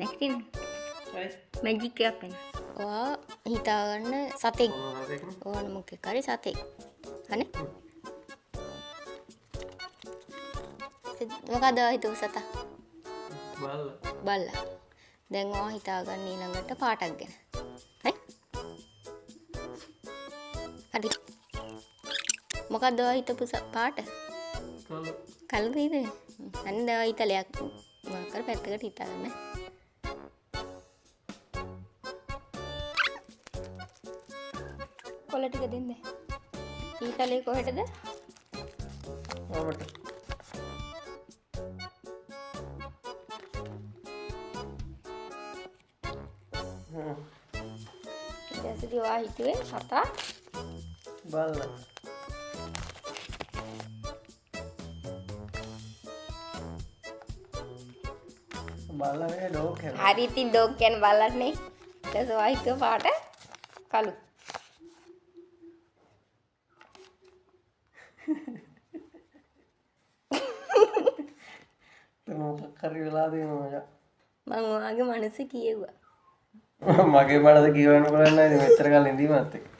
නැගිටින්නේ. Magic එකක් වෙන. ඔයා හිතාගන්න සතෙක්. ඕන මොකෙක් හරි සතෙක්. හරි? මොකද ඔයා හිතුව සතා? බල්ලා. දැන් ඔයා හිතාගන්න ඊළඟට පාටක් ගැන. හරි? හරි. මොකද ඔයා හිතපු පාට? කළු නේද? අන්න දැන් ඔයා හිතලයක් මොකක් කර පැත්තකට හිතාගන්න. කොළ ටික දෙන්න. ඊතලේ කොහෙටද? ඔබට. ඊටසේදී ඔයා හිතුවේ සතා බල්ලා. බල්ලා නේ ඩොග් එක. හරි ඉතින් ඩොග් කියන්නේ බල්ලන්නේ. ඊට පස්සේ ඔයා හිතුව පාට කළු. මොකක් හරි වෙලා තියෙනවා මම ඔයාගේ මනස කියෙව්වා. මගේ මනස කියවන්න බලන්නේ මෙච්චර කල් ඉඳීමත් එක්ක.